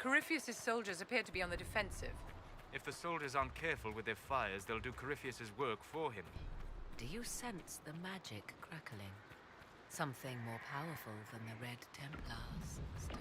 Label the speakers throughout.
Speaker 1: Corypheus' soldiers appear to be on the defensive.
Speaker 2: If the soldiers aren't careful with their fires, they'll do Corypheus' work for him.
Speaker 3: Do you sense the magic crackling? Something more powerful than the Red Templars stirs.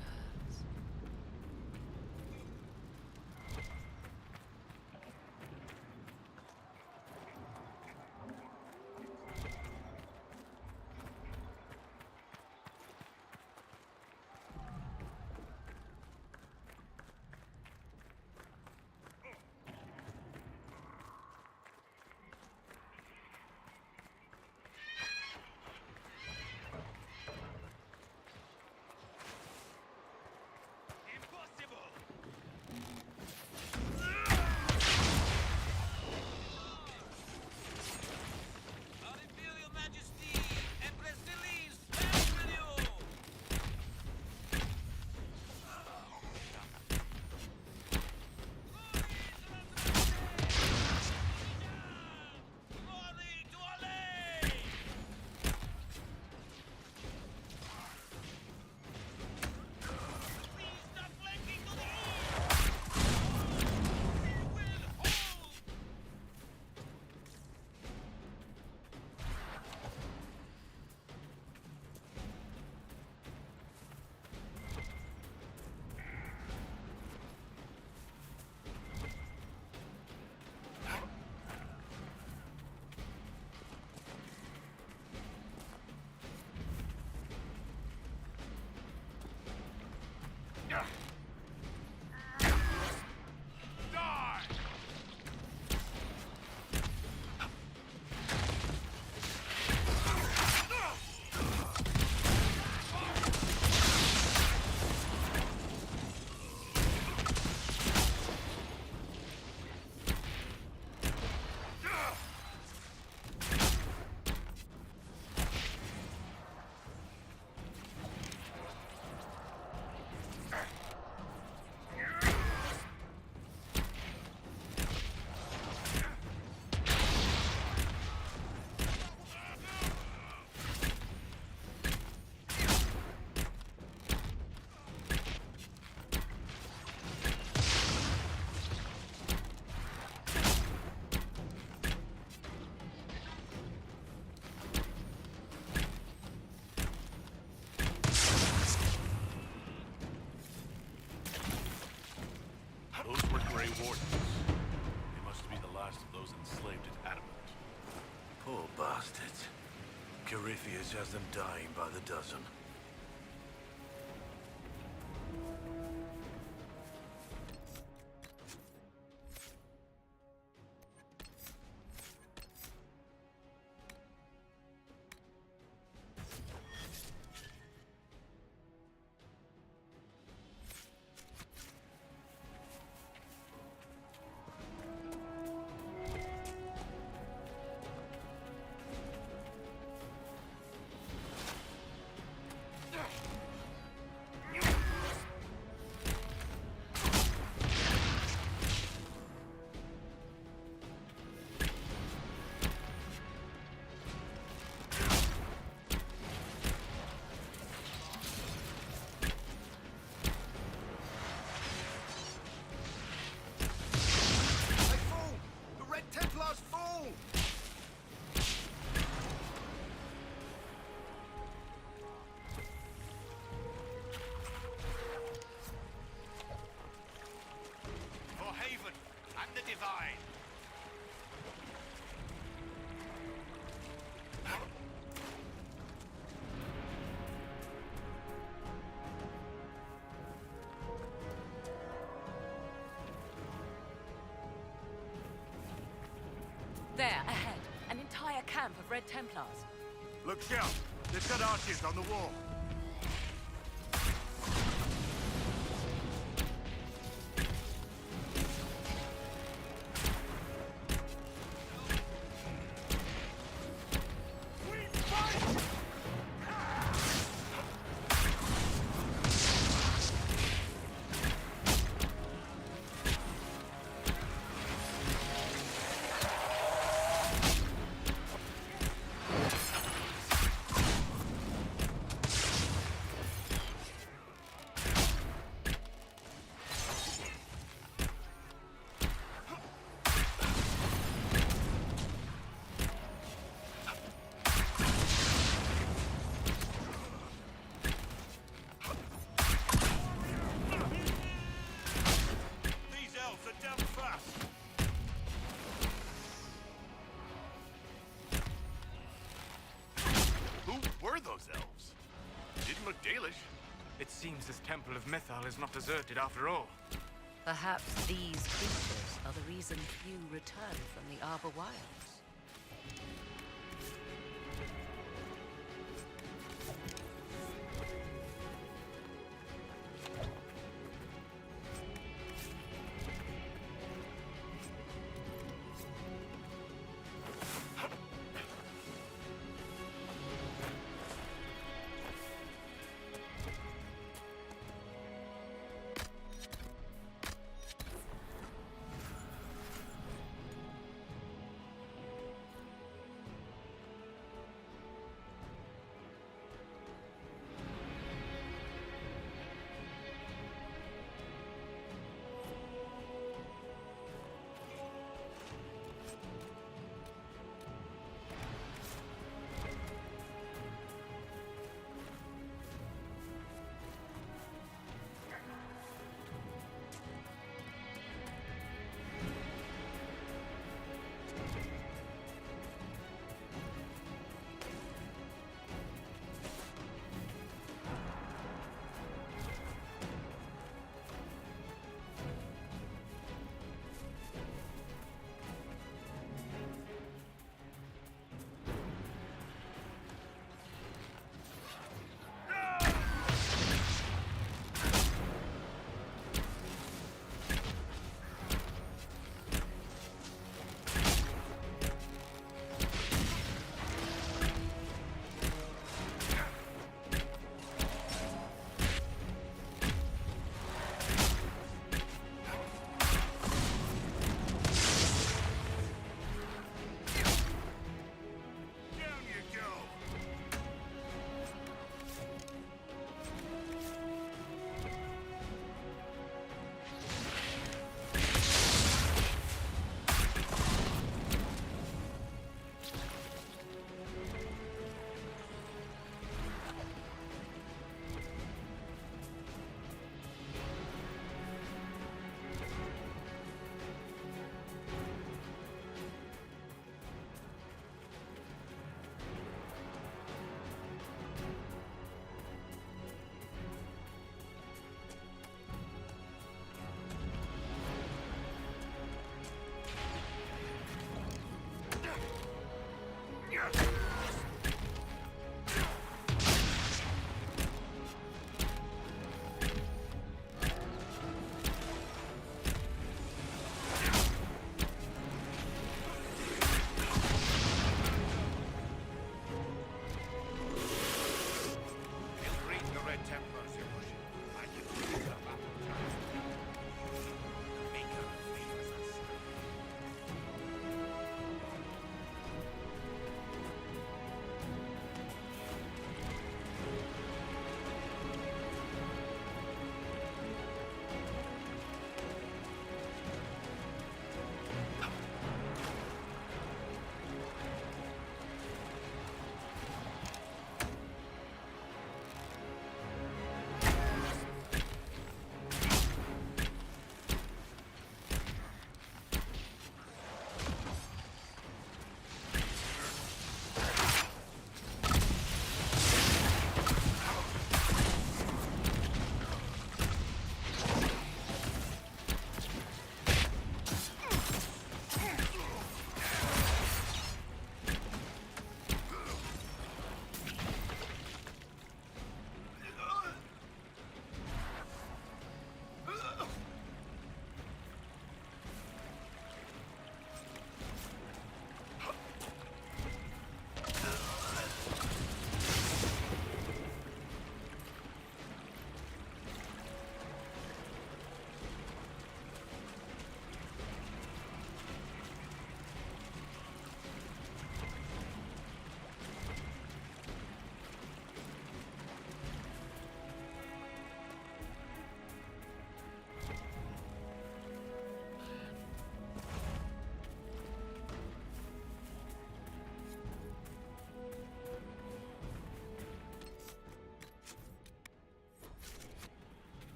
Speaker 4: Those were Grey Wardens. They must be the last of those enslaved at Adamant.
Speaker 5: Poor bastards. Corypheus has them dying by the dozen.
Speaker 3: There, ahead. An entire camp of Red Templars.
Speaker 5: Look sharp. They've got archers on the wall.
Speaker 4: doesn't look Dalish.
Speaker 2: It seems this temple of Mythal is not deserted after all.
Speaker 3: Perhaps these creatures are the reason few return from the Arbor Wilds.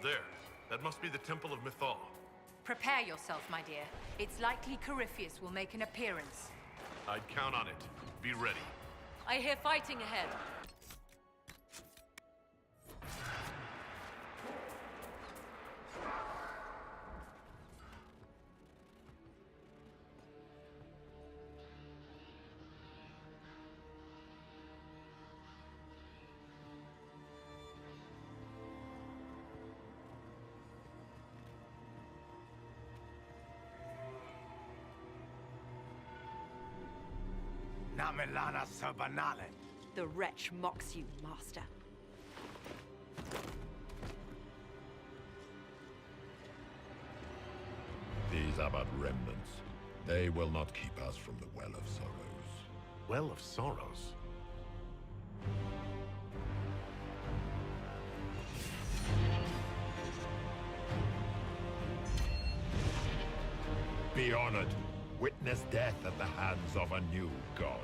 Speaker 4: There. That must be the Temple of Mythal.
Speaker 1: Prepare yourself, my dear. It's likely Corypheus will make an appearance.
Speaker 4: I'd count on it. Be ready.
Speaker 3: I hear fighting ahead.
Speaker 5: Namelana Serbanale.
Speaker 6: The wretch mocks you, master.
Speaker 7: These are but remnants. They will not keep us from the Well of Sorrows.
Speaker 4: Well of Sorrows.
Speaker 7: Be honored. Witness death at the hands of a new god.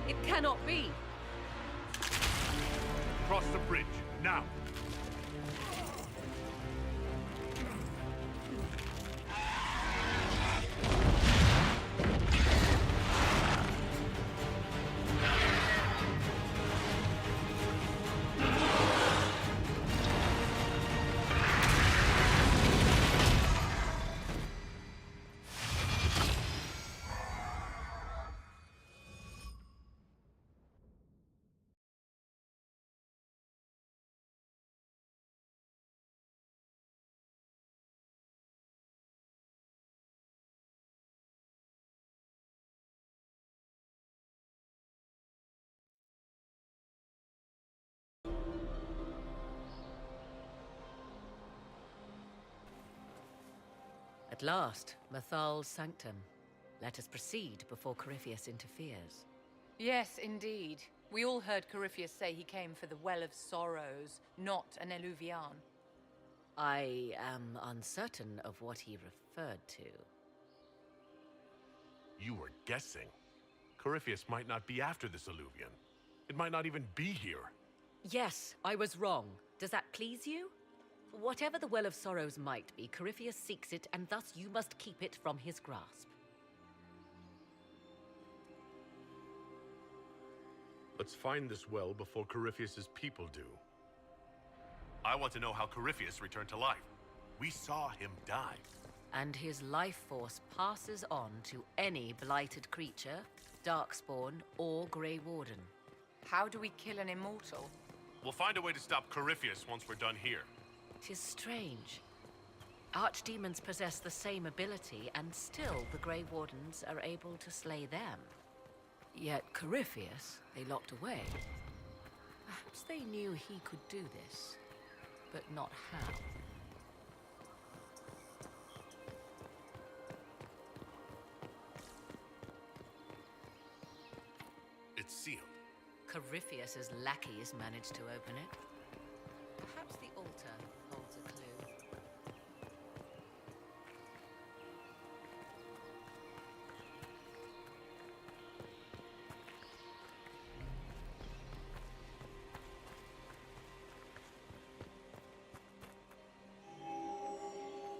Speaker 3: It cannot be!
Speaker 4: Cross the bridge, now!
Speaker 3: At last, Mythal's sanctum. Let us proceed before Corypheus interferes.
Speaker 1: Yes, indeed. We all heard Corypheus say he came for the Well of Sorrows, not an Eluvian.
Speaker 3: I am uncertain of what he referred to.
Speaker 4: You were guessing. Corypheus might not be after this Eluvian. It might not even be here.
Speaker 3: Yes, I was wrong. Does that please you? Whatever the Well of Sorrows might be, Corypheus seeks it, and thus you must keep it from his grasp.
Speaker 4: Let's find this well before Corypheus's people do. I want to know how Corypheus returned to life. We saw him die.
Speaker 3: And his life force passes on to any blighted creature, darkspawn, or Grey Warden.
Speaker 1: How do we kill an immortal?
Speaker 4: We'll find a way to stop Corypheus once we're done here.
Speaker 3: 'Tis strange. Archdemons possess the same ability, and still the Grey Wardens are able to slay them. Yet Corypheus, they locked away. Perhaps they knew he could do this, but not how.
Speaker 4: It's sealed.
Speaker 3: Corypheus's lackeys managed to open it. Perhaps the altar holds a clue.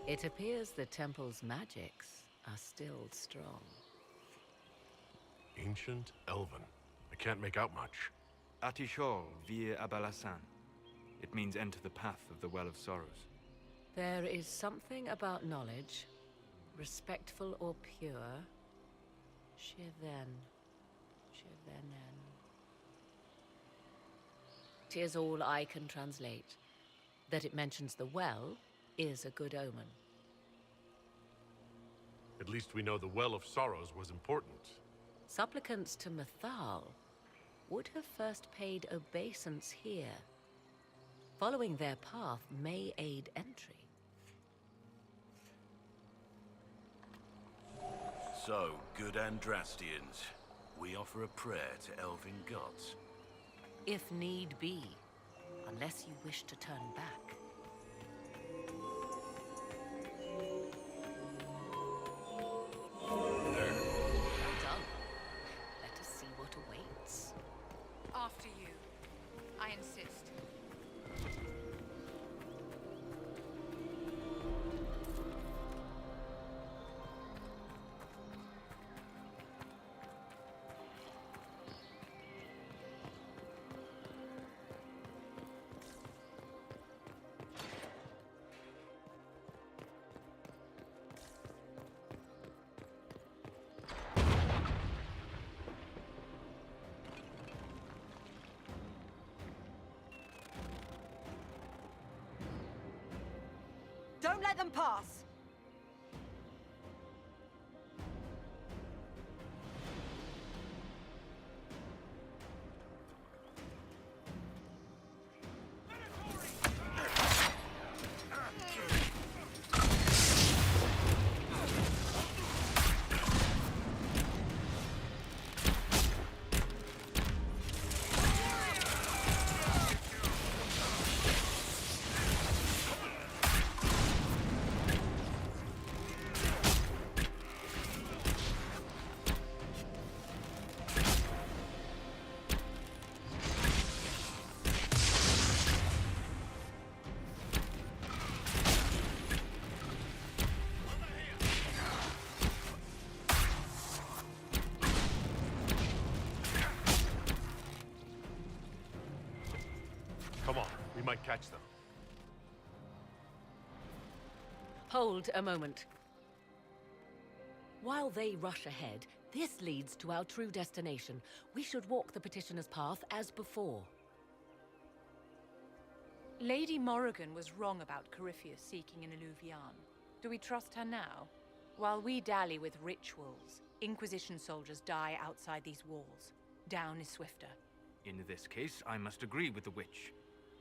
Speaker 3: It appears the temple's magics are still strong.
Speaker 4: Ancient Elven. I can't make out much.
Speaker 2: Atishol, vir Abalassan. It means enter the path of the Well of Sorrows.
Speaker 3: There is something about knowledge, respectful or pure. Shiven. Shivenen. 'Tis all I can translate. That it mentions the well is a good omen.
Speaker 4: At least we know the Well of Sorrows was important.
Speaker 3: Supplicants to Mathal would have first paid obeisance here. Following their path may aid entry.
Speaker 5: So, good Andrastians, we offer a prayer to elven gods.
Speaker 3: If need be, unless you wish to turn back. Well done. Let us see what awaits.
Speaker 1: After you. I insist.
Speaker 6: Don't let them pass!
Speaker 4: Come on, we might catch them.
Speaker 3: Hold a moment. While they rush ahead, this leads to our true destination. We should walk the petitioner's path as before.
Speaker 1: Lady Morrigan was wrong about Corypheus seeking an Eluvian. Do we trust her now? While we dally with rituals, Inquisition soldiers die outside these walls. Down is swifter.
Speaker 2: In this case, I must agree with the witch.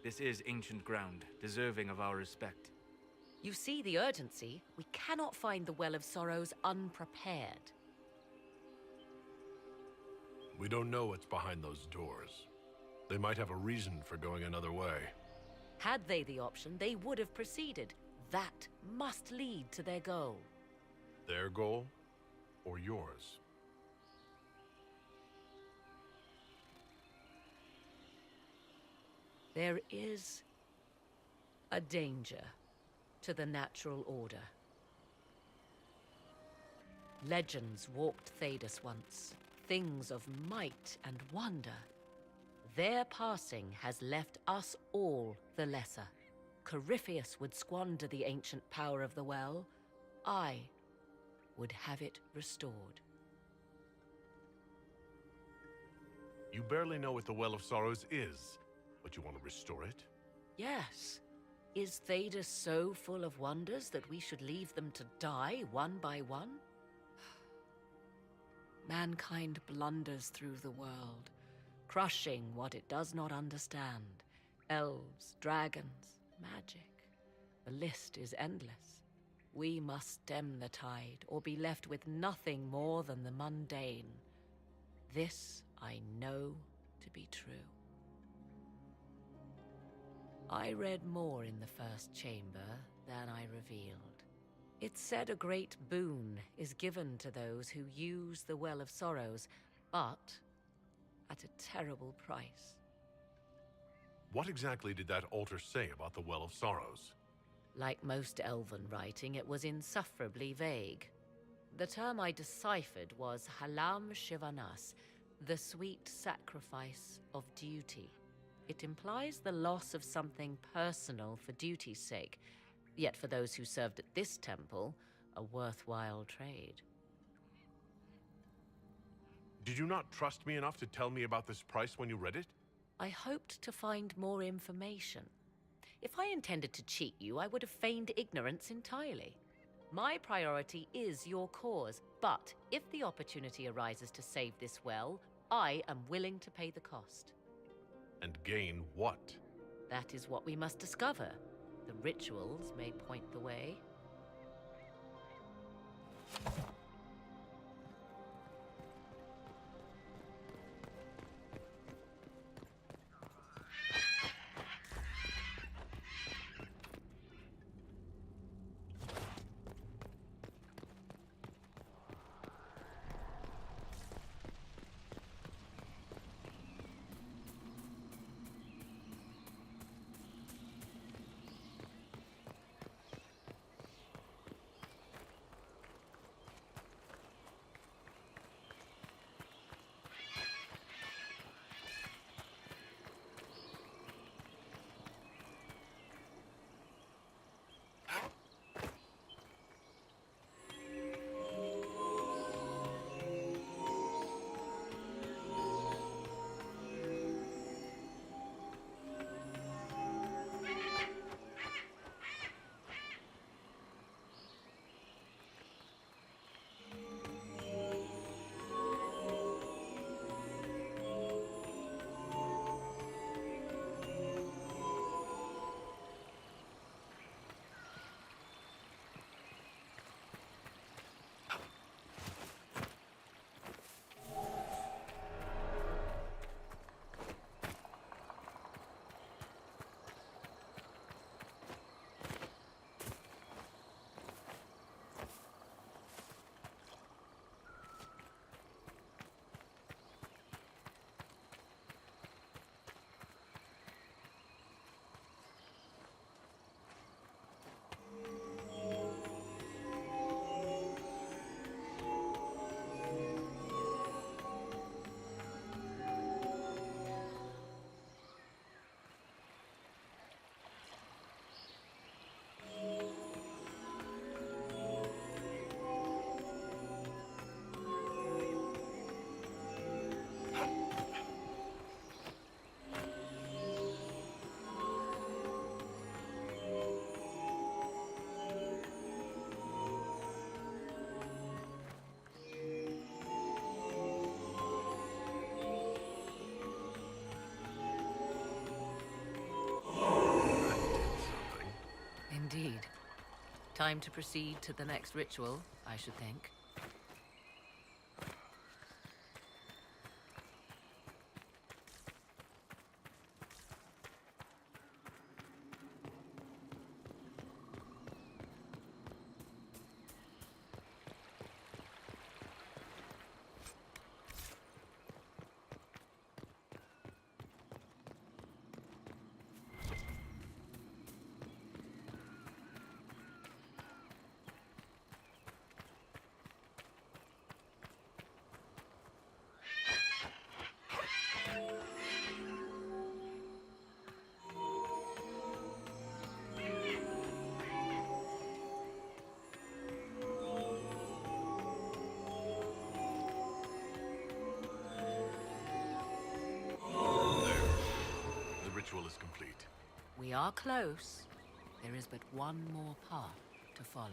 Speaker 2: This is ancient ground, deserving of our respect.
Speaker 3: You see the urgency? We cannot find the Well of Sorrows unprepared.
Speaker 4: We don't know what's behind those doors. They might have a reason for going another way.
Speaker 3: Had they the option, they would have proceeded. That must lead to their goal.
Speaker 4: Their goal, or yours?
Speaker 3: There is a danger to the natural order. Legends walked Thedas once, things of might and wonder. Their passing has left us all the lesser. Corypheus would squander the ancient power of the well. I would have it restored.
Speaker 4: You barely know what the Well of Sorrows is, but you want to restore it?
Speaker 3: Yes. Is Thedas so full of wonders that we should leave them to die one by one? Mankind blunders through the world, crushing what it does not understand. Elves, dragons, magic. The list is endless. We must stem the tide, or be left with nothing more than the mundane. This I know to be true. I read more in the first chamber than I revealed. It said a great boon is given to those who use the Well of Sorrows, but at a terrible price.
Speaker 4: What exactly did that altar say about the Well of Sorrows?
Speaker 3: Like most elven writing, it was insufferably vague. The term I deciphered was Halam Shivanas, the sweet sacrifice of duty. It implies the loss of something personal for duty's sake, yet for those who served at this temple, a worthwhile trade.
Speaker 4: Did you not trust me enough to tell me about this price when you read it?
Speaker 3: I hoped to find more information. If I intended to cheat you, I would have feigned ignorance entirely. My priority is your cause, but if the opportunity arises to save this well, I am willing to pay the cost.
Speaker 4: And gain what?
Speaker 3: That is what we must discover. The rituals may point the way. Indeed. Time to proceed to the next ritual, I should think.
Speaker 4: The ritual is complete.
Speaker 3: We are close. There is but one more path to follow.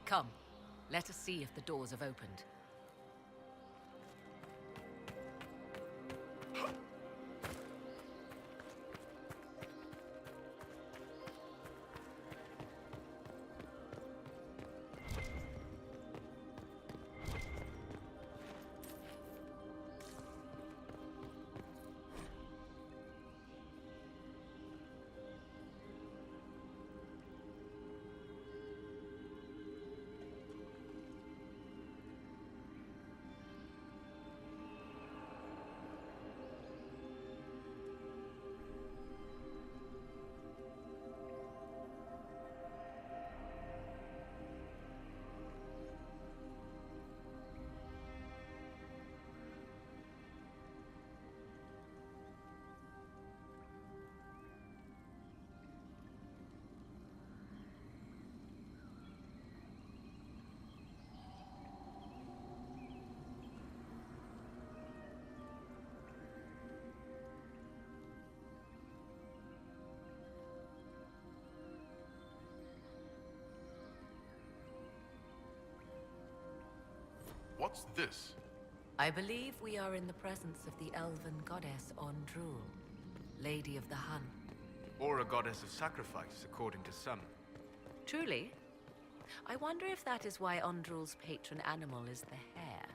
Speaker 3: Come, let us see if the doors have opened.
Speaker 4: What's this?
Speaker 3: I believe we are in the presence of the elven goddess Ondrul, Lady of the Hun.
Speaker 2: Or a goddess of sacrifice, according to some.
Speaker 3: Truly? I wonder if that is why Ondrul's patron animal is the hare.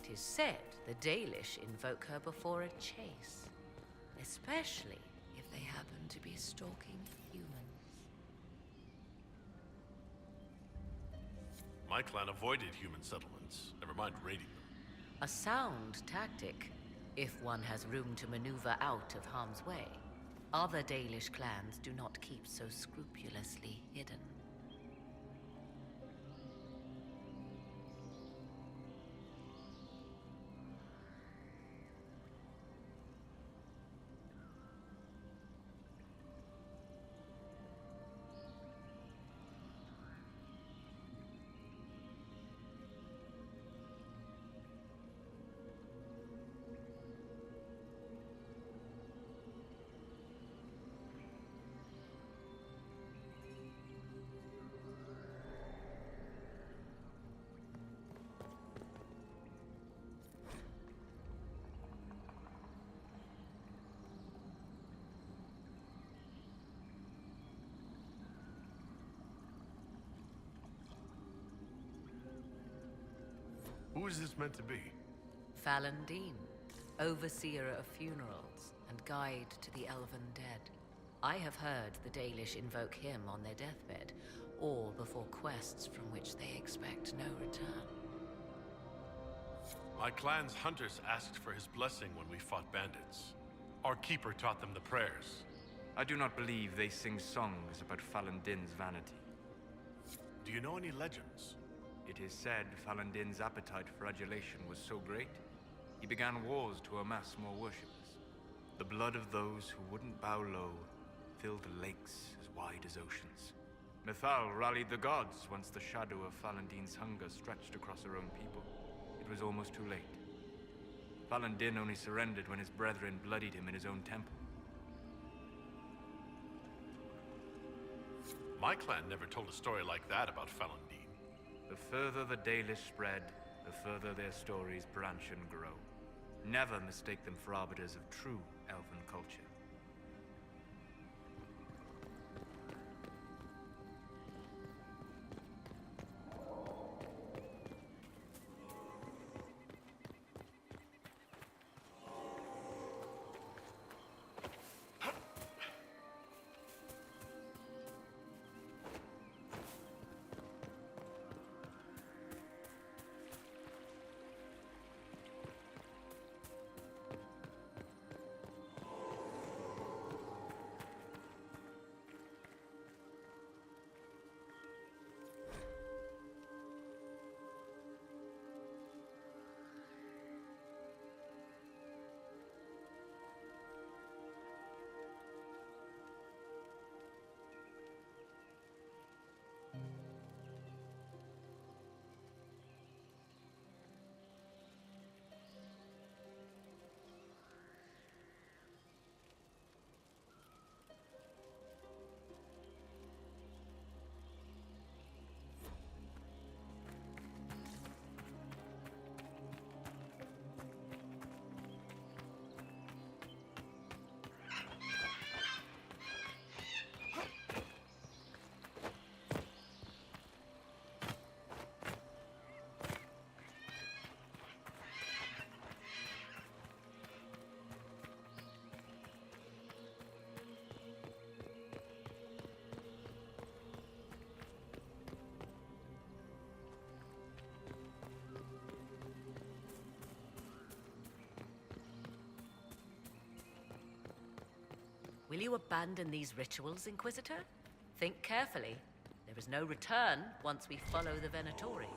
Speaker 3: 'Tis said the Dalish invoke her before a chase, especially if they happen to be stalking humans.
Speaker 4: My clan avoided human settlements, never mind raiding them.
Speaker 3: A sound tactic, if one has room to maneuver out of harm's way. Other Dalish clans do not keep so scrupulously hidden.
Speaker 4: Who is this meant to be?
Speaker 3: Fallandine, overseer of funerals and guide to the elven dead. I have heard the Dalish invoke him on their deathbed, or before quests from which they expect no return.
Speaker 4: My clan's hunters asked for his blessing when we fought bandits. Our keeper taught them the prayers.
Speaker 2: I do not believe they sing songs about Fallandin's vanity.
Speaker 4: Do you know any legends?
Speaker 2: It is said Fallandin's appetite for adulation was so great, he began wars to amass more worshippers. The blood of those who wouldn't bow low filled lakes as wide as oceans. Mithal rallied the gods once the shadow of Fallandin's hunger stretched across her own people. It was almost too late. Fallandin only surrendered when his brethren bloodied him in his own temple.
Speaker 4: My clan never told a story like that about Fallandin.
Speaker 2: The further the Dalish spread, the further their stories branch and grow. Never mistake them for arbiters of true elven culture.
Speaker 3: Will you abandon these rituals, Inquisitor? Think carefully. There is no return once we follow the Venatori.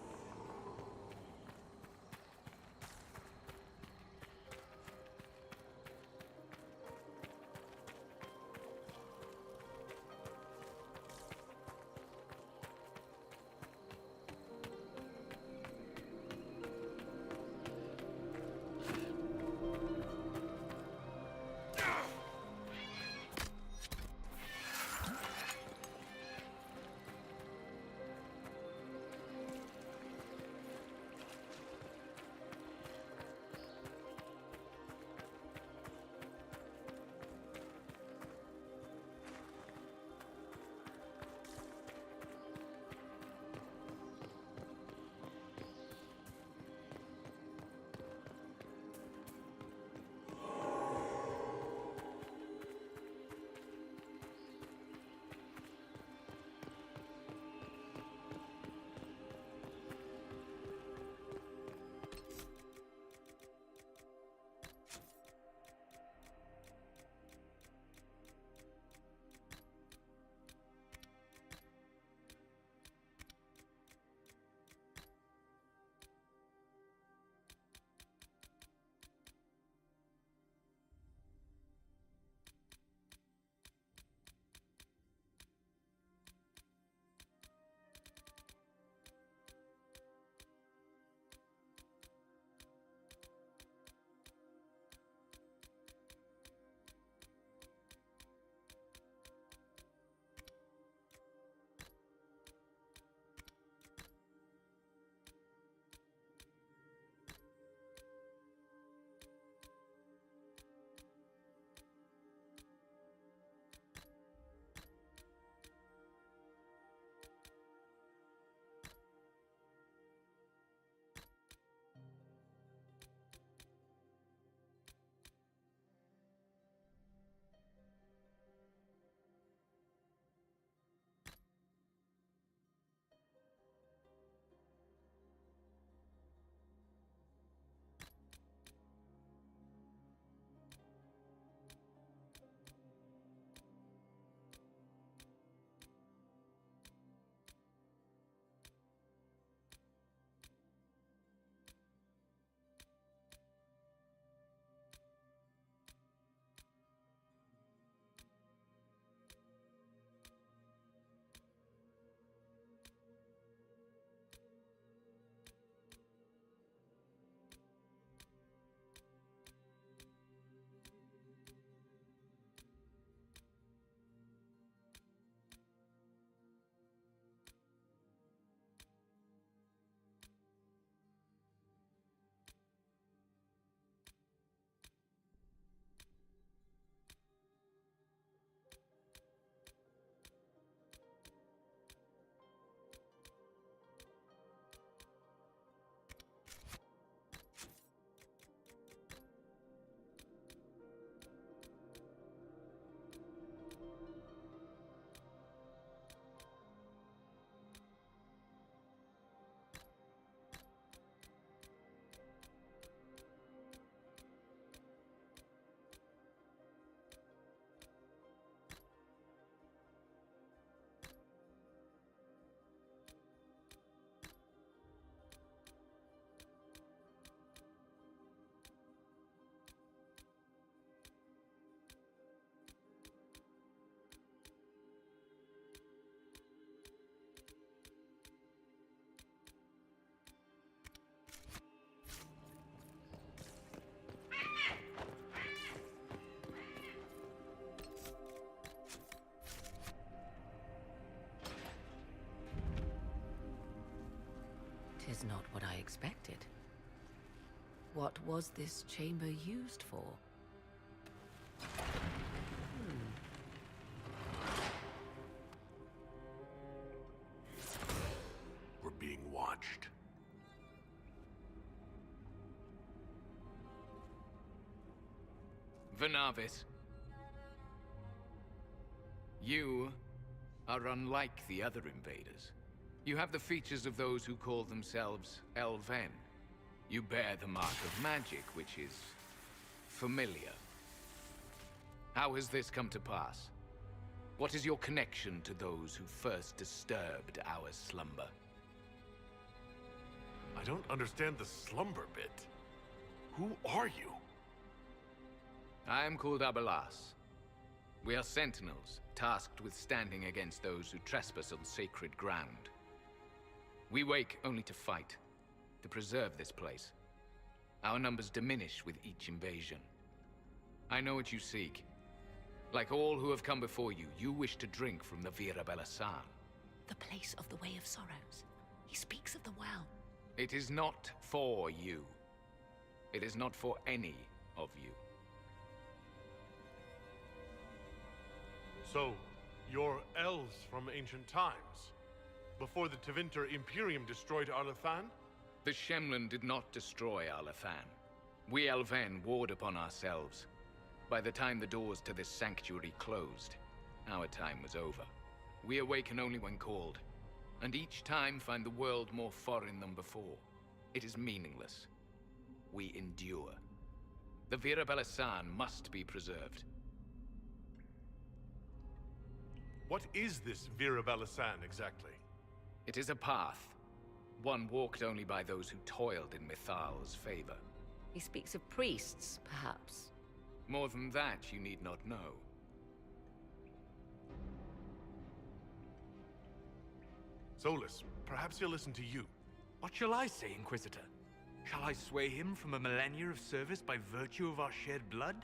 Speaker 3: is not what I expected. What was this chamber used for?
Speaker 4: We're being watched.
Speaker 8: Venavis. You are unlike the other invaders. You have the features of those who call themselves Elven. You bear the mark of magic, which is familiar. How has this come to pass? What is your connection to those who first disturbed our slumber?
Speaker 4: I don't understand the slumber bit. Who are you?
Speaker 8: I am called Abelas. We are sentinels, tasked with standing against those who trespass on sacred ground. We wake only to fight, to preserve this place. Our numbers diminish with each invasion. I know what you seek. Like all who have come before you, you wish to drink from the Vira Belasan.
Speaker 3: The place of the Way of Sorrows. He speaks of the well.
Speaker 8: It is not for you. It is not for any of you.
Speaker 4: So, you're elves from ancient times? Before the Tevinter Imperium destroyed Arlathan?
Speaker 8: The Shemlin did not destroy Arlathan. We Elven warred upon ourselves. By the time the doors to this sanctuary closed, our time was over. We awaken only when called, and each time find the world more foreign than before. It is meaningless. We endure. The Vira Belasan must be preserved.
Speaker 4: What is this Vira Belasan exactly?
Speaker 8: It is a path, one walked only by those who toiled in Mithal's favor.
Speaker 3: He speaks of priests, perhaps.
Speaker 8: More than that, you need not know.
Speaker 4: Solus, perhaps he'll listen to you.
Speaker 2: What shall I say, Inquisitor? Shall I sway him from a millennia of service by virtue of our shared blood?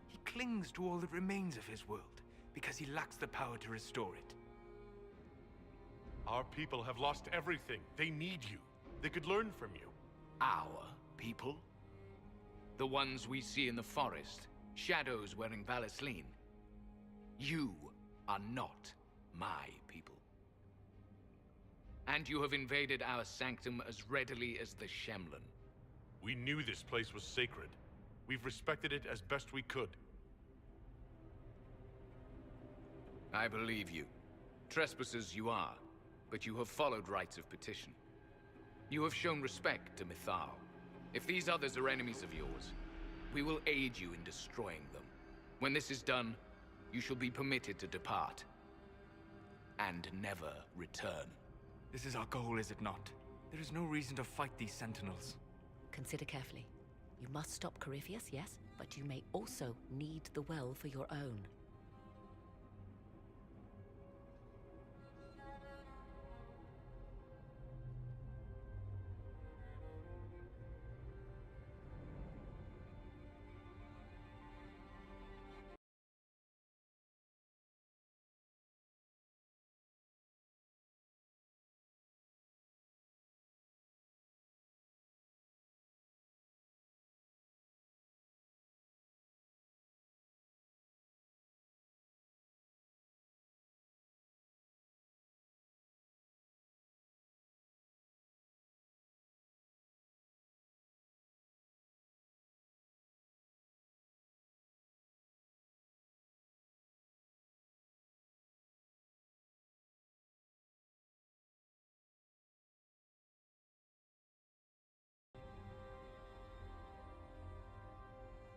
Speaker 2: He clings to all that remains of his world, because he lacks the power to restore it.
Speaker 4: Our people have lost everything. They need you. They could learn from you.
Speaker 8: Our people? The ones we see in the forest, shadows wearing Valisleen. You are not my people. And you have invaded our sanctum as readily as the Shemlin.
Speaker 4: We knew this place was sacred. We've respected it as best we could.
Speaker 8: I believe you. Trespassers you are, but you have followed rites of petition. You have shown respect to Mithal. If these others are enemies of yours, we will aid you in destroying them. When this is done, you shall be permitted to depart. And never return.
Speaker 2: This is our goal, is it not? There is no reason to fight these sentinels.
Speaker 3: Consider carefully. You must stop Corypheus, yes, but you may also need the well for your own.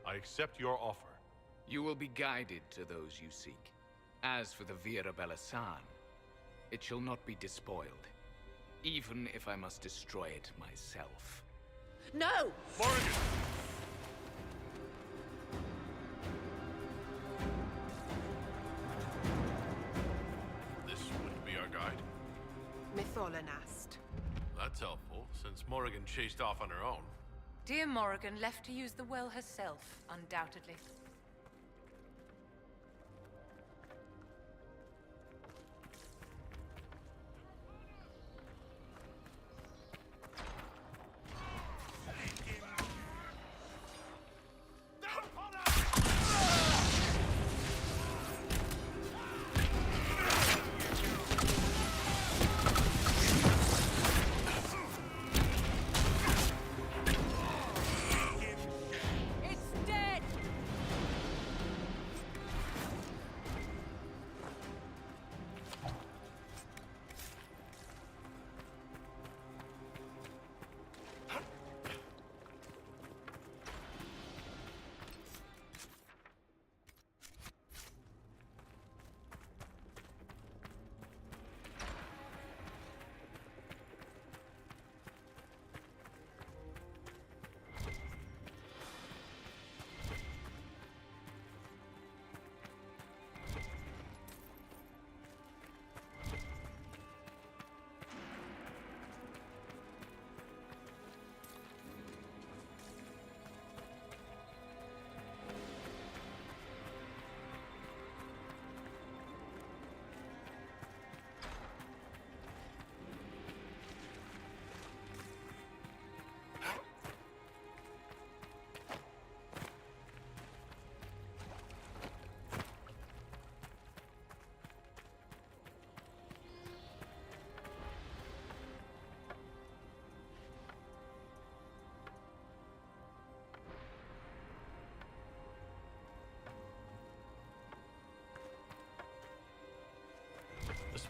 Speaker 4: I accept your offer.
Speaker 8: You will be guided to those you seek. As for the Vira Belasan, it shall not be despoiled, even if I must destroy it myself.
Speaker 3: No!
Speaker 4: Morgan! This wouldn't be our guide.
Speaker 6: Mytholanast.
Speaker 4: That's helpful, since Morrigan chased off on her own.
Speaker 1: Dear Morrigan left to use the well herself, undoubtedly.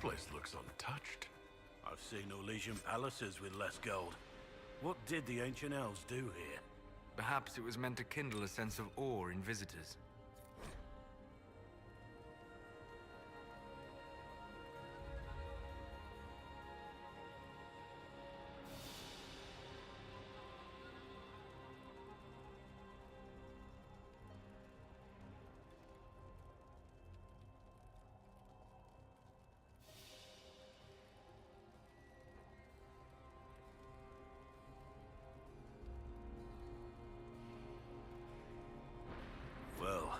Speaker 4: place looks untouched.
Speaker 5: I've seen Elysian palaces with less gold. What did the ancient elves do here?
Speaker 2: Perhaps it was meant to kindle a sense of awe in visitors.
Speaker 5: Well,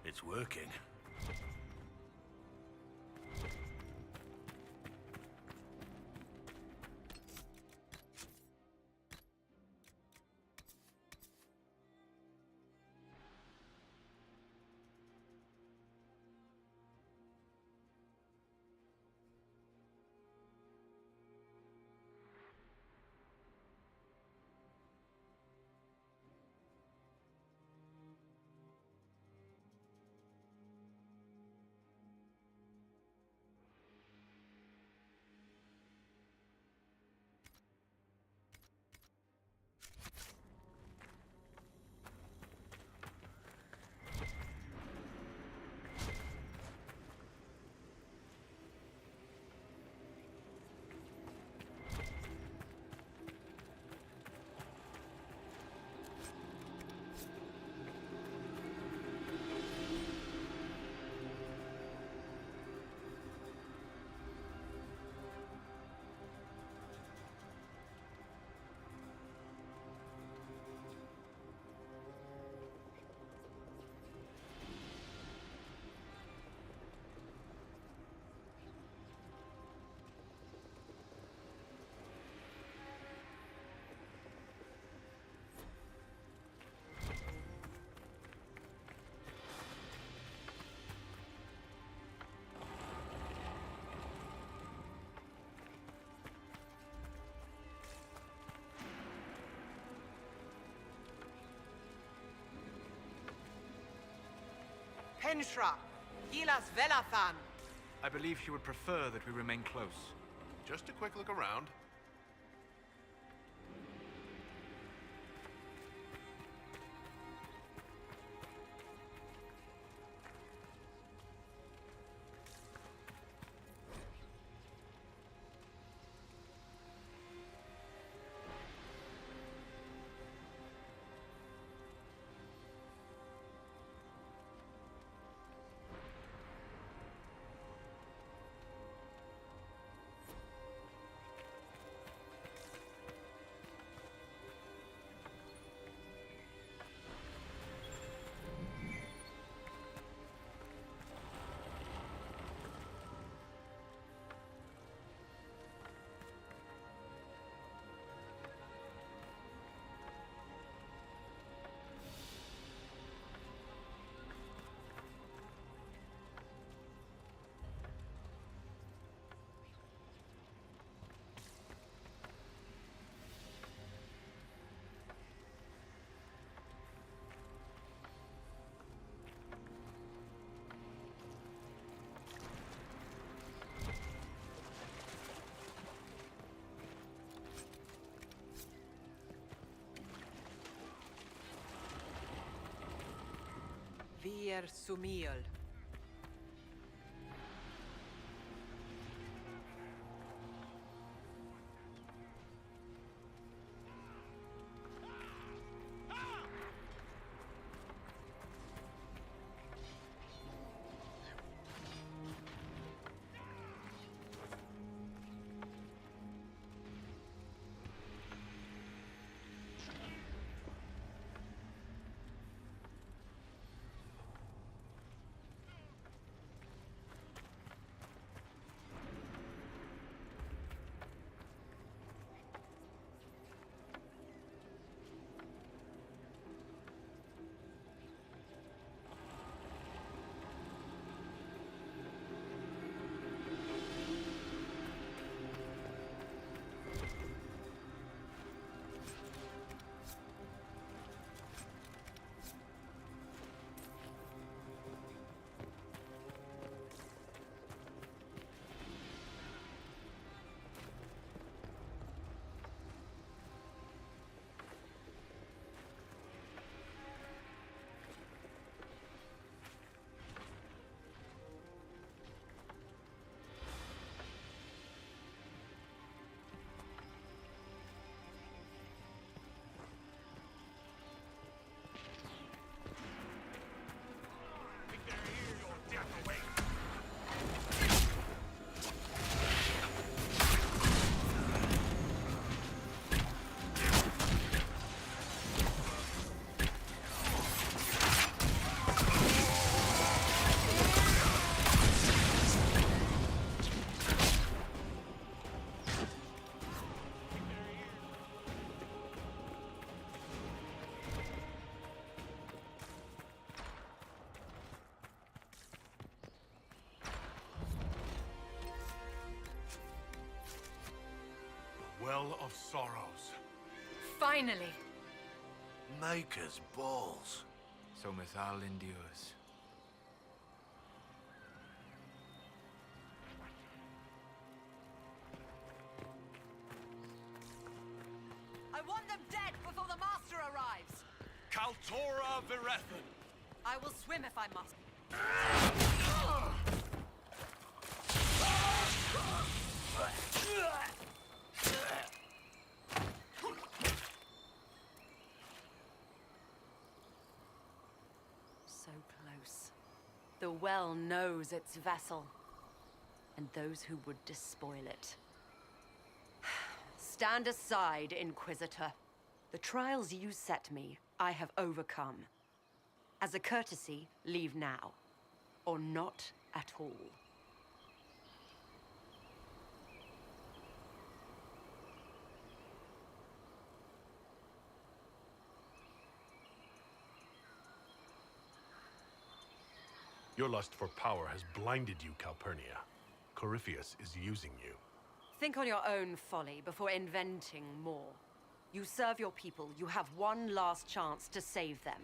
Speaker 5: it's working.
Speaker 6: Henshra, Gilas Velathan.
Speaker 2: I believe she would prefer that we remain close.
Speaker 4: Just a quick look around.
Speaker 6: Vir Sumiel.
Speaker 4: Well of Sorrows.
Speaker 1: Finally!
Speaker 5: Maker's balls.
Speaker 2: So Mithal endures.
Speaker 6: I want them dead before the Master arrives!
Speaker 4: Kaltora Virethan!
Speaker 6: I will swim if I must. So close. The well knows its vessel, and those who would despoil it. Stand aside, Inquisitor. The trials you set me, I have overcome. As a courtesy, leave now. Or not at all.
Speaker 4: Your lust for power has blinded you, Calpurnia. Corypheus is using you.
Speaker 6: Think on your own folly before inventing more. You serve your people, you have one last chance to save them.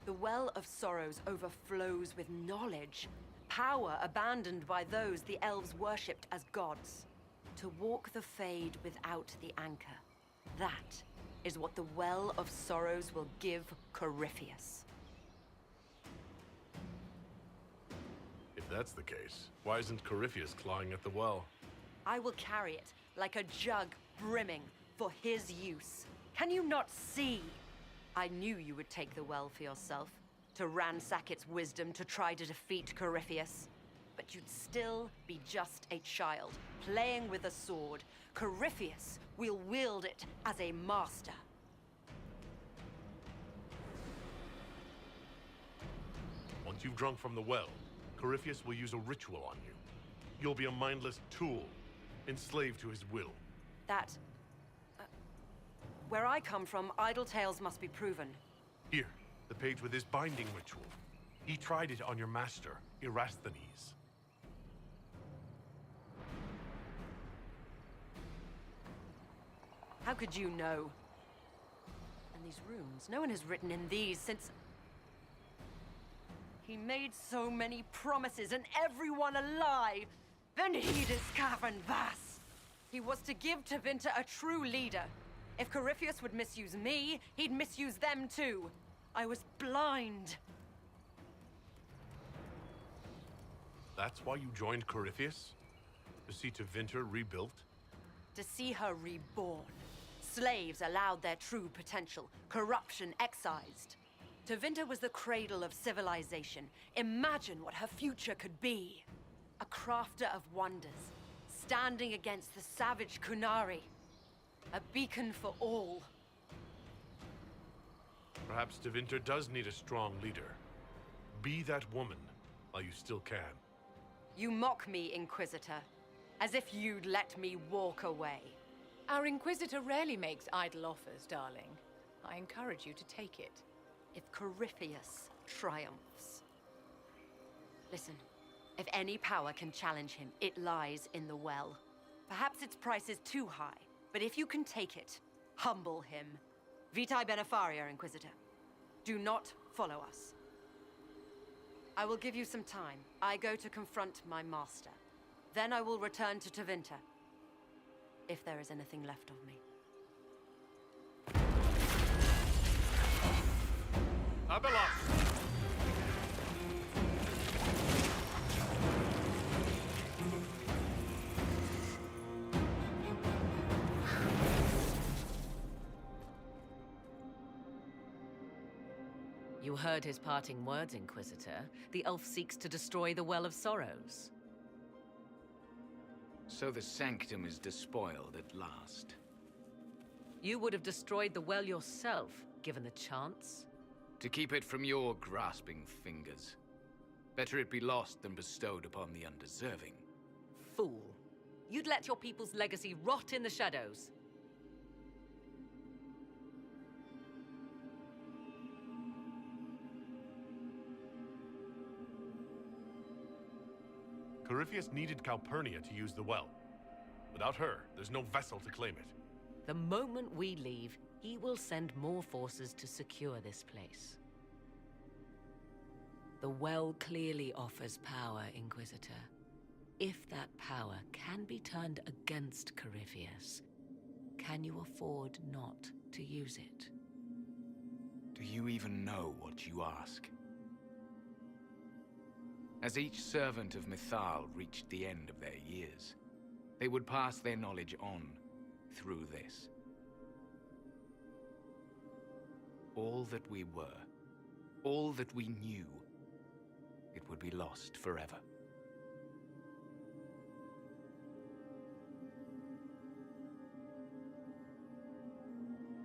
Speaker 6: The Well of Sorrows overflows with knowledge, power abandoned by those the elves worshipped as gods. To walk the Fade without the anchor. That is what the Well of Sorrows will give Corypheus.
Speaker 4: If that's the case, why isn't Corypheus clawing at the well?
Speaker 6: I will carry it like a jug brimming for his use. Can you not see? I knew you would take the well for yourself, to ransack its wisdom to try to defeat Corypheus. But you'd still be just a child, playing with a sword. Corypheus will wield it as a master.
Speaker 4: Once you've drunk from the well, Corypheus will use a ritual on you. You'll be a mindless tool, enslaved to his will.
Speaker 6: Where I come from, idle tales must be proven.
Speaker 4: Here, the page with his binding ritual. He tried it on your master, Erasthenes.
Speaker 6: How could you know? And these runes, no one has written in these since... He made so many promises, and everyone alive! Then he discovered Vas! He was to give Tevinter a true leader. If Corypheus would misuse me, he'd misuse them too. I was blind.
Speaker 4: That's why you joined Corypheus? To see Tevinter rebuilt?
Speaker 6: To see her reborn. Slaves allowed their true potential, corruption excised. Tevinter was the cradle of civilization. Imagine what her future could be. A crafter of wonders, standing against the savage Kunari. A beacon for all.
Speaker 4: Perhaps Tevinter does need a strong leader. Be that woman, while you still can.
Speaker 6: You mock me, Inquisitor, as if you'd let me walk away.
Speaker 1: Our Inquisitor rarely makes idle offers, darling. I encourage you to take it.
Speaker 6: If Corypheus triumphs. Listen, if any power can challenge him, it lies in the well. Perhaps its price is too high, but if you can take it, humble him. Vitae Benefaria, Inquisitor. Do not follow us. I will give you some time. I go to confront my master. Then I will return to Tevinter. If there is anything left of me.
Speaker 4: Abelas!
Speaker 3: You heard his parting words, Inquisitor. The elf seeks to destroy the Well of Sorrows.
Speaker 8: So the Sanctum is despoiled at last.
Speaker 3: You would have destroyed the well yourself, given the chance.
Speaker 8: To keep it from your grasping fingers. Better it be lost than bestowed upon the undeserving.
Speaker 3: Fool. You'd let your people's legacy rot in the shadows.
Speaker 4: Corypheus needed Calpurnia to use the well. Without her, there's no vessel to claim it.
Speaker 3: The moment we leave, he will send more forces to secure this place. The well clearly offers power, Inquisitor. If that power can be turned against Corypheus, can you afford not to use it?
Speaker 8: Do you even know what you ask? As each servant of Mythal reached the end of their years, they would pass their knowledge on through this. All that we were, all that we knew, it would be lost forever.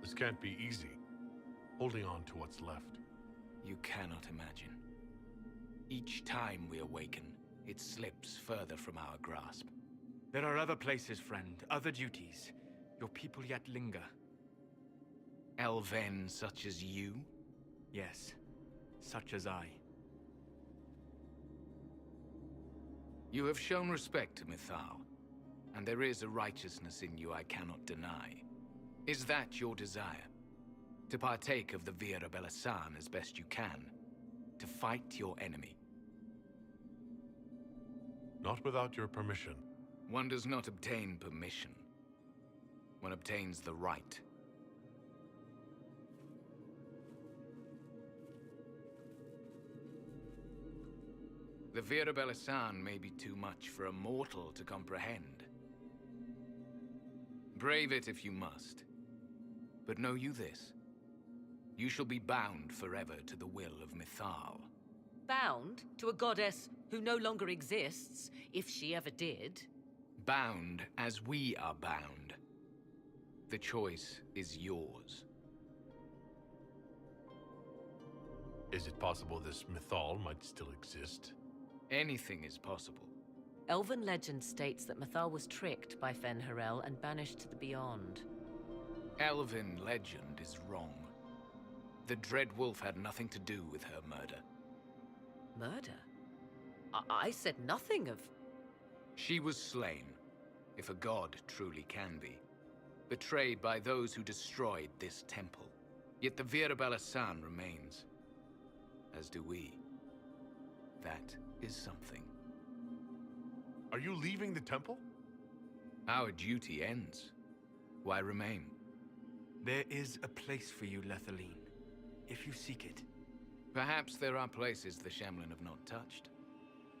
Speaker 4: This can't be easy, holding on to what's left.
Speaker 8: You cannot imagine. Each time we awaken, it slips further from our grasp.
Speaker 2: There are other places, friend, other duties. Your people yet linger.
Speaker 8: Elven such as you?
Speaker 2: Yes, such as I.
Speaker 8: You have shown respect to Mythal, and there is a righteousness in you I cannot deny. Is that your desire? To partake of the Vira Belasan as best you can? To fight your enemy?
Speaker 4: Not without your permission.
Speaker 8: One does not obtain permission. One obtains the right. The Vira Belasan may be too much for a mortal to comprehend. Brave it if you must. But know you this. You shall be bound forever to the will of Mythal.
Speaker 3: Bound to a goddess who no longer exists, if she ever did.
Speaker 8: Bound as we are bound. The choice is yours.
Speaker 4: Is it possible this Mythal might still exist?
Speaker 8: Anything is possible.
Speaker 3: Elven legend states that Mythal was tricked by Fen'Harel and banished to the Beyond.
Speaker 8: Elven legend is wrong. The Dread Wolf had nothing to do with her murder.
Speaker 3: Murder? I said nothing of...
Speaker 8: She was slain, if a god truly can be. Betrayed by those who destroyed this temple. Yet the Vira Belasan remains. As do we. That is something.
Speaker 4: Are you leaving the temple?
Speaker 8: Our duty ends. Why remain?
Speaker 2: There is a place for you, Lethaline, if you seek it.
Speaker 8: Perhaps there are places the Shamlin have not touched.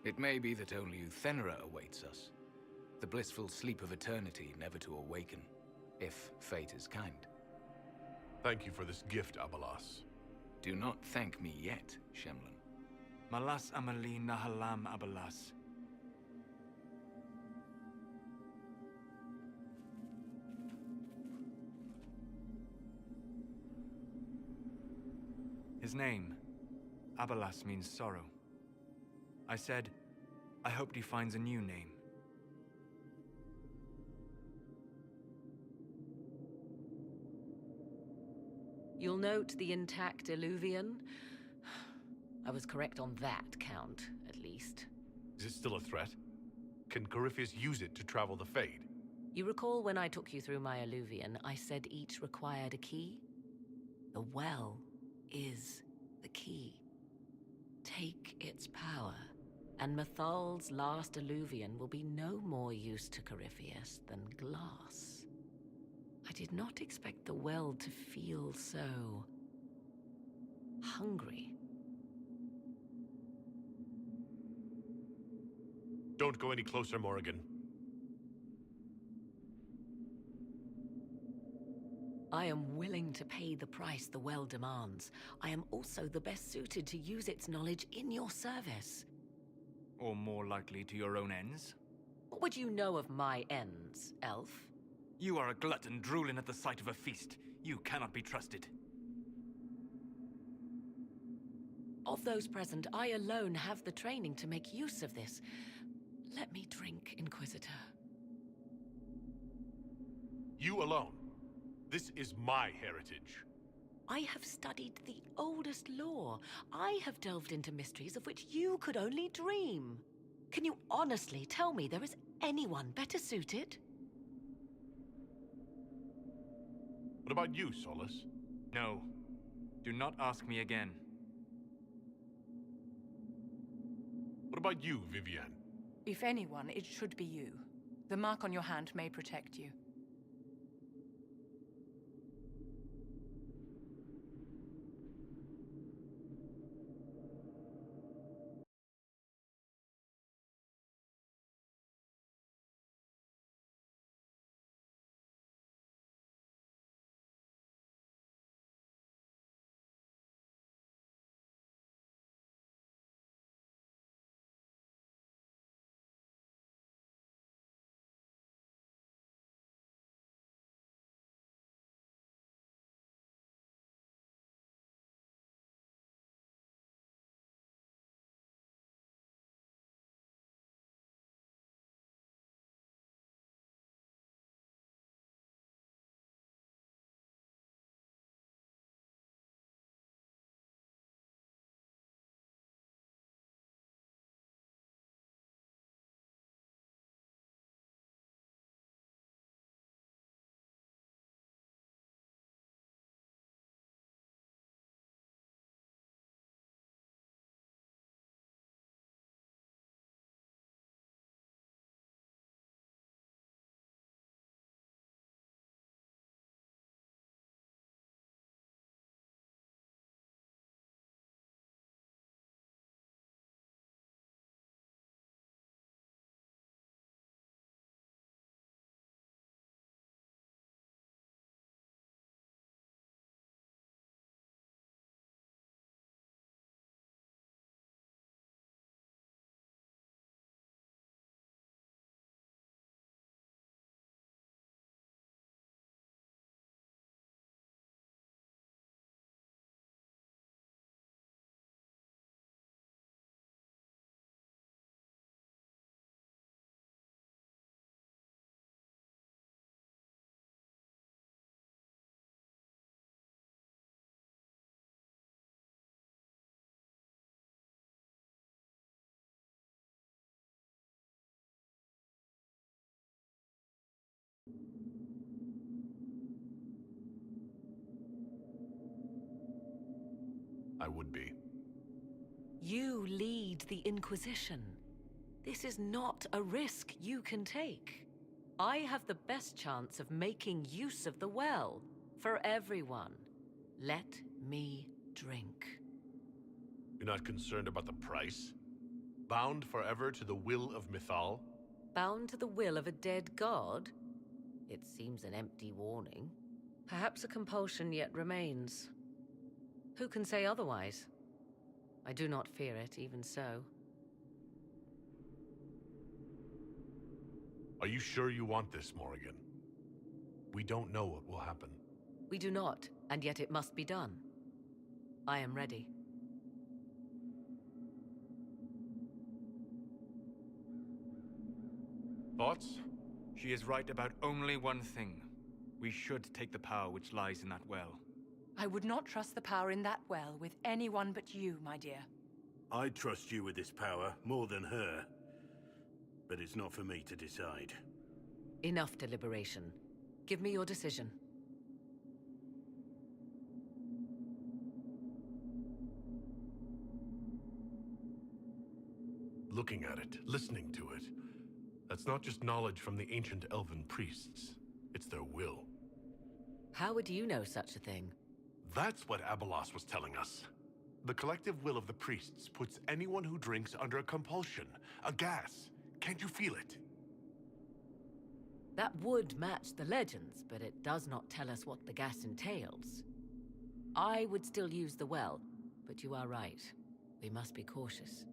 Speaker 8: It may be that only Uthenera awaits us. The blissful sleep of eternity, never to awaken, if fate is kind.
Speaker 4: Thank you for this gift, Abalas.
Speaker 8: Do not thank me yet, Shamlin.
Speaker 2: Malas Amali Nahalam Abalas. His name, Abalas, means sorrow. I said, I hoped he finds a new name.
Speaker 3: You'll note the intact Illuvian. I was correct on that count, at least.
Speaker 4: Is it still a threat? Can Corypheus use it to travel the Fade?
Speaker 3: You recall when I took you through my Illuvian, I said each required a key? The well is the key. Take its power, and Mythal's last Illuvian will be no more use to Corypheus than glass. I did not expect the well to feel so... hungry.
Speaker 4: Don't go any closer, Morrigan.
Speaker 3: I am willing to pay the price the well demands. I am also the best suited to use its knowledge in your service.
Speaker 2: Or more likely to your own ends?
Speaker 3: What would you know of my ends, elf?
Speaker 2: You are a glutton drooling at the sight of a feast. You cannot be trusted.
Speaker 3: Of those present, I alone have the training to make use of this. Let me drink, Inquisitor.
Speaker 4: You alone. This is my heritage.
Speaker 3: I have studied the oldest lore. I have delved into mysteries of which you could only dream. Can you honestly tell me there is anyone better suited?
Speaker 4: What about you, Solus?
Speaker 2: No. Do not ask me again.
Speaker 4: What about you, Vivienne?
Speaker 1: If anyone, it should be you. The mark on your hand may protect you.
Speaker 4: I would be.
Speaker 3: You lead the Inquisition. This is not a risk you can take. I have the best chance of making use of the well for everyone. Let me drink.
Speaker 4: You're not concerned about the price? Bound forever to the will of Mythal?
Speaker 3: Bound to the will of a dead god? It seems an empty warning. Perhaps a compulsion yet remains. Who can say otherwise? I do not fear it, even so.
Speaker 4: Are you sure you want this, Morrigan? We don't know what will happen.
Speaker 3: We do not, and yet it must be done. I am ready.
Speaker 4: Thoughts?
Speaker 2: She is right about only one thing. We should take the power which lies in that well.
Speaker 1: I would not trust the power in that well with anyone but you, my dear.
Speaker 5: I trust you with this power more than her. But it's not for me to decide.
Speaker 3: Enough deliberation. Give me your decision.
Speaker 4: Looking at it, listening to it. That's not just knowledge from the ancient elven priests. It's their will.
Speaker 3: How would you know such a thing?
Speaker 4: That's what Abelos was telling us. The collective will of the priests puts anyone who drinks under a compulsion, a gas. Can't you feel it?
Speaker 3: That would match the legends, but it does not tell us what the gas entails. I would still use the well, but you are right. We must be cautious.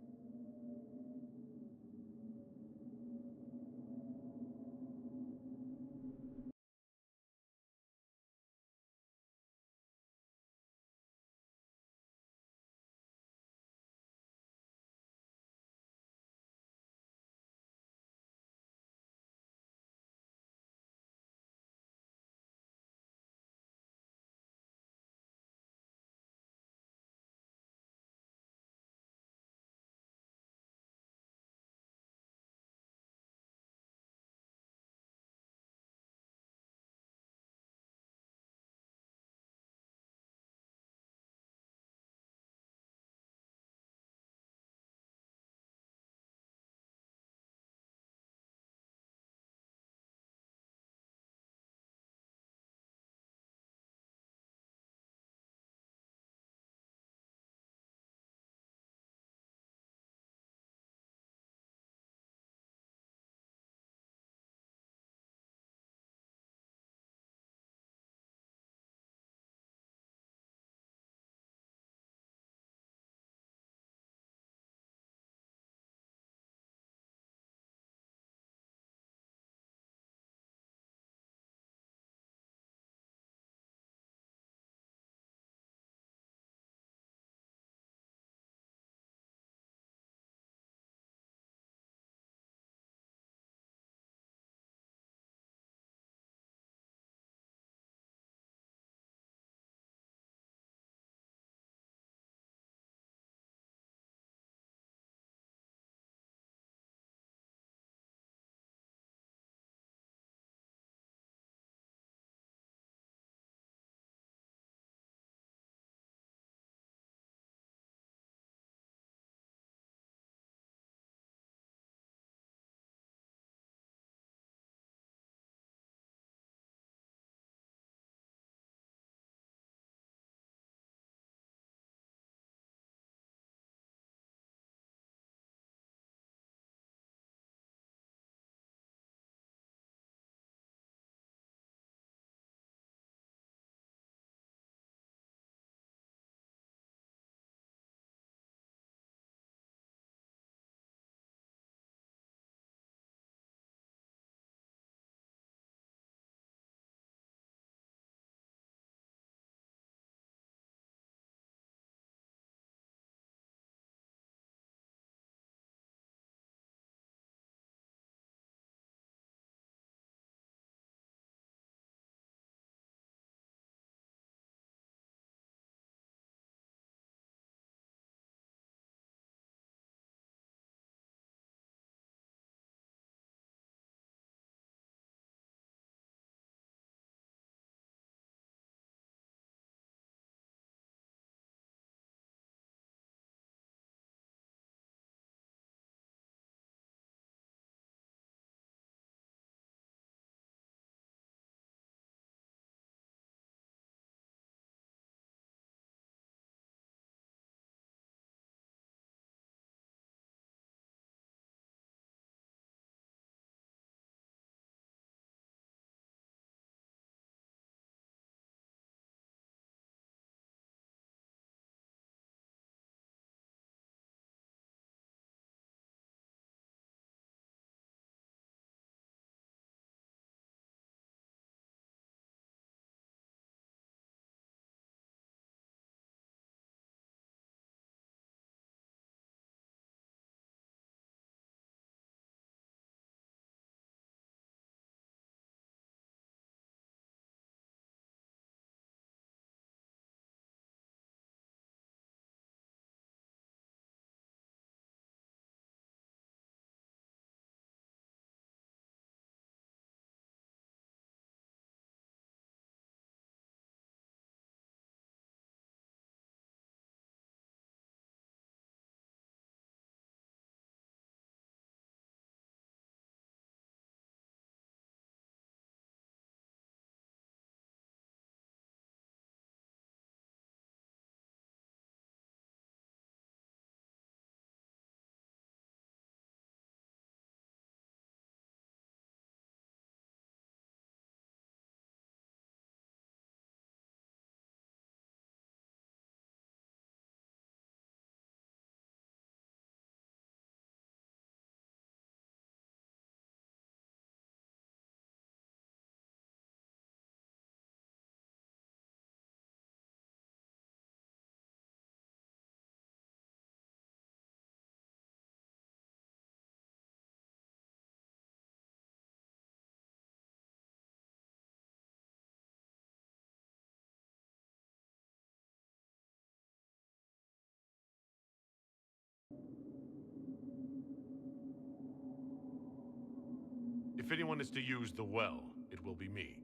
Speaker 4: If anyone is to use the well, it will be me.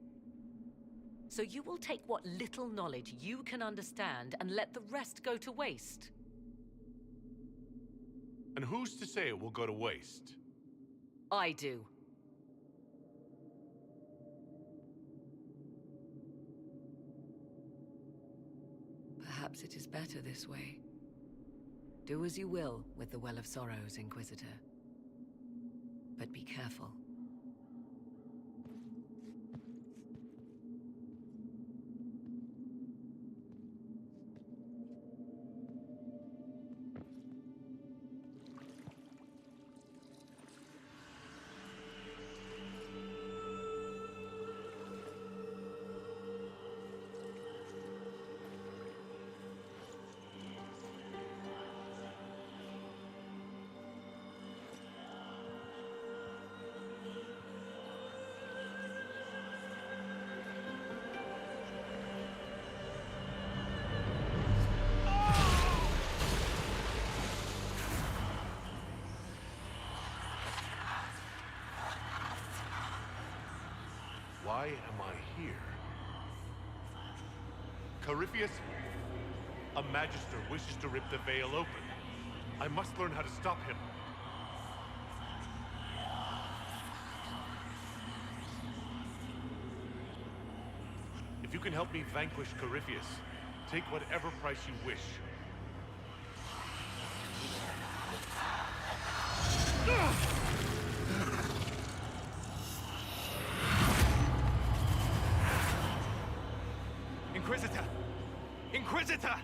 Speaker 3: So you will take what little knowledge you can understand and let the rest go to waste?
Speaker 4: And who's to say it will go to waste?
Speaker 3: I do. Perhaps it is better this way. Do as you will with the Well of Sorrows, Inquisitor. But be careful.
Speaker 4: Why am I here? Corypheus? A Magister wishes to rip the veil open. I must learn how to stop him. If you can help me vanquish Corypheus, take whatever price you wish.
Speaker 2: Inquisitor! Inquisitor!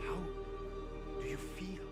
Speaker 2: How do you feel?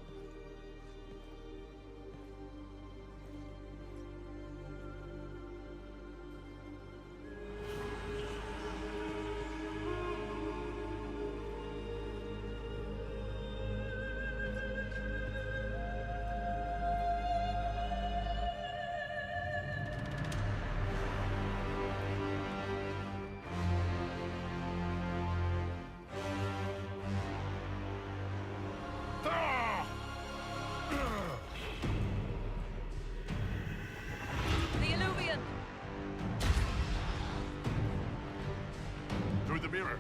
Speaker 3: The Illuvian!
Speaker 4: Through the mirror.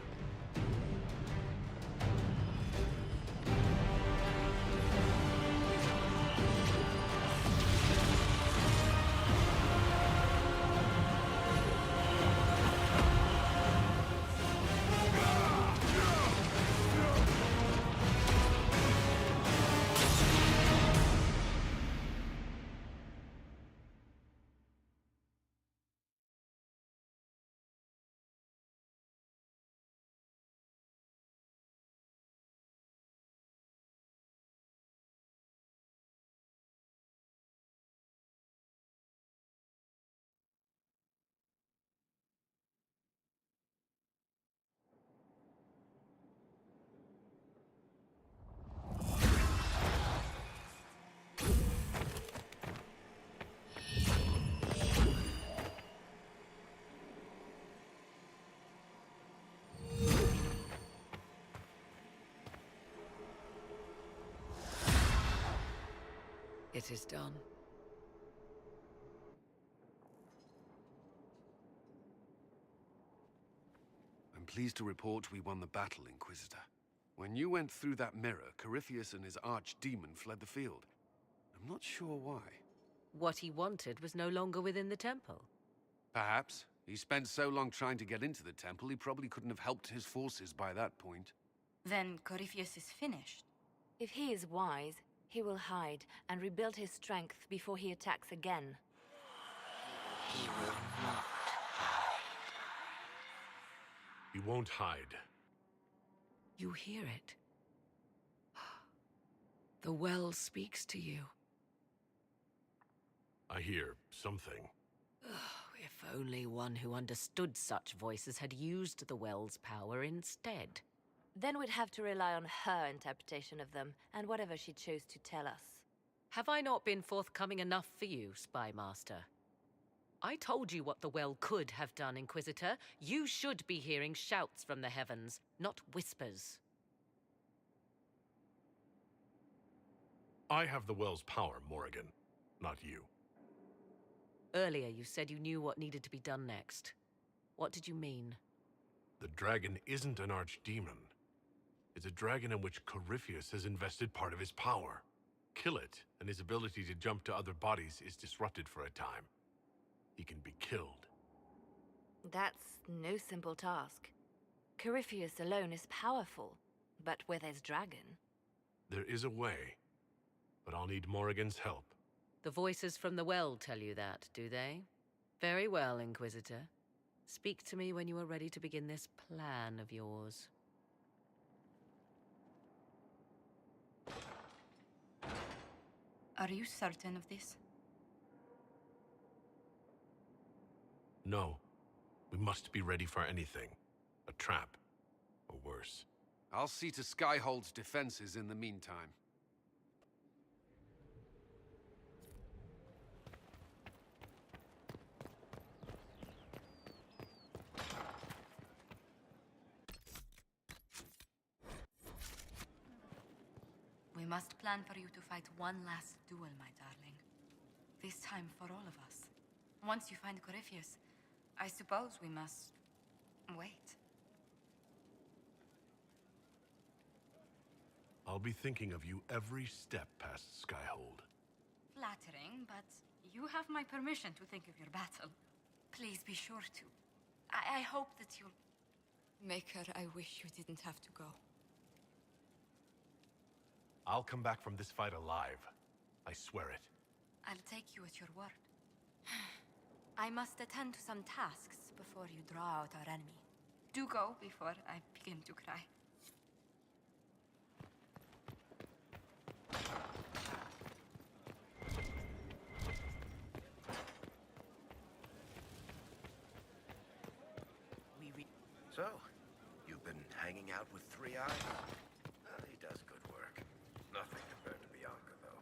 Speaker 3: It is done.
Speaker 9: I'm pleased to report we won the battle, Inquisitor. When you went through that mirror, Corypheus and his archdemon fled the field. I'm not sure why.
Speaker 3: What he wanted was no longer within the temple.
Speaker 9: Perhaps. He spent so long trying to get into the temple, he probably couldn't have helped his forces by that point.
Speaker 10: Then Corypheus is finished.
Speaker 11: If he is wise, he will hide and rebuild his strength before he attacks again.
Speaker 3: He will not.
Speaker 4: He won't hide.
Speaker 3: You hear it. The well speaks to you.
Speaker 4: I hear something.
Speaker 3: If only one who understood such voices had used the well's power instead.
Speaker 11: Then we'd have to rely on her interpretation of them, and whatever she chose to tell us.
Speaker 3: Have I not been forthcoming enough for you, Spy Master? I told you what the well could have done, Inquisitor. You should be hearing shouts from the heavens, not whispers.
Speaker 4: I have the well's power, Morrigan, not you.
Speaker 3: Earlier, you said you knew what needed to be done next. What did you mean?
Speaker 4: The dragon isn't an archdemon. It's a dragon in which Corypheus has invested part of his power. Kill it, and his ability to jump to other bodies is disrupted for a time. He can be killed.
Speaker 11: That's no simple task. Corypheus alone is powerful, but where there's dragon...
Speaker 4: There is a way, but I'll need Morrigan's help.
Speaker 3: The voices from the well tell you that, do they? Very well, Inquisitor. Speak to me when you are ready to begin this plan of yours.
Speaker 10: Are you certain of this?
Speaker 4: No. We must be ready for anything. A trap. Or worse.
Speaker 9: I'll see to Skyhold's defenses in the meantime.
Speaker 10: We must plan for you to fight one last duel, my darling. This time for all of us. Once you find Corypheus, I suppose we must... wait.
Speaker 4: I'll be thinking of you every step past Skyhold.
Speaker 10: Flattering, but you have my permission to think of your battle. Please be sure to. I hope that you'll... Maker, I wish you didn't have to go.
Speaker 4: I'll come back from this fight alive. I swear it.
Speaker 10: I'll take you at your word. I must attend to some tasks before you draw out our enemy. Do go before I begin to cry.
Speaker 5: So, you've been hanging out with Three Eyes? Well, he does good work. Nothing compared to Bianca, though.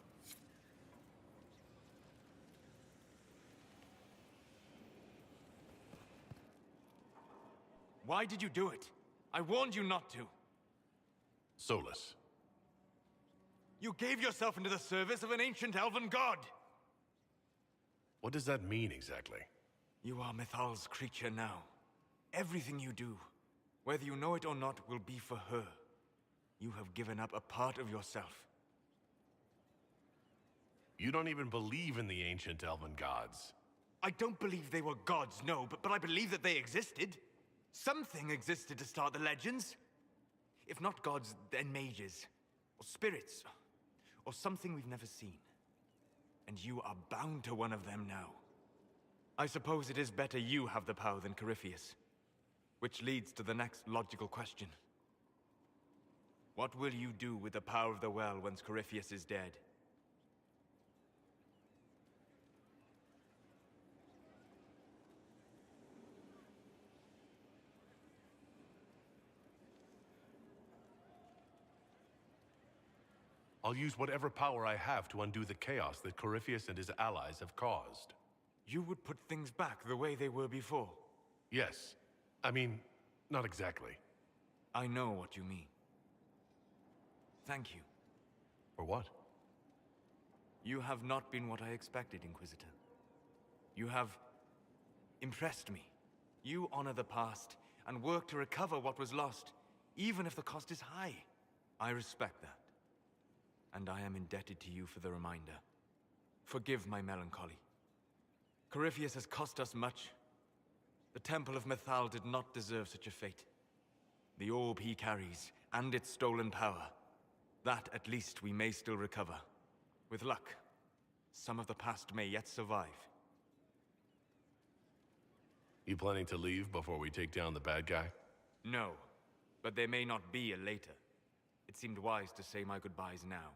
Speaker 2: Why did you do it? I warned you not to.
Speaker 4: Solus.
Speaker 2: You gave yourself into the service of an ancient elven god!
Speaker 4: What does that mean, exactly?
Speaker 2: You are Mythal's creature now. Everything you do, whether you know it or not, will be for her. You have given up a part of yourself.
Speaker 4: You don't even believe in the ancient elven gods.
Speaker 2: I don't believe they were gods, no, but I believe that they existed. Something existed to start the legends. If not gods, then mages, or spirits, or something we've never seen. And you are bound to one of them now. I suppose it is better you have the power than Corypheus. Which leads to the next logical question. What will you do with the power of the well once Corypheus is dead?
Speaker 4: I'll use whatever power I have to undo the chaos that Corypheus and his allies have caused.
Speaker 2: You would put things back the way they were before?
Speaker 4: Yes. I mean, not exactly.
Speaker 2: I know what you mean. Thank you.
Speaker 4: For what?
Speaker 2: You have not been what I expected, Inquisitor. You have impressed me. You honor the past and work to recover what was lost, even if the cost is high. I respect that. And I am indebted to you for the reminder. Forgive my melancholy. Corypheus has cost us much. The Temple of Mythal did not deserve such a fate. The orb he carries, and its stolen power, that at least we may still recover. With luck, some of the past may yet survive.
Speaker 4: You planning to leave before we take down the bad guy?
Speaker 2: No, but there may not be a later. It seemed wise to say my goodbyes now.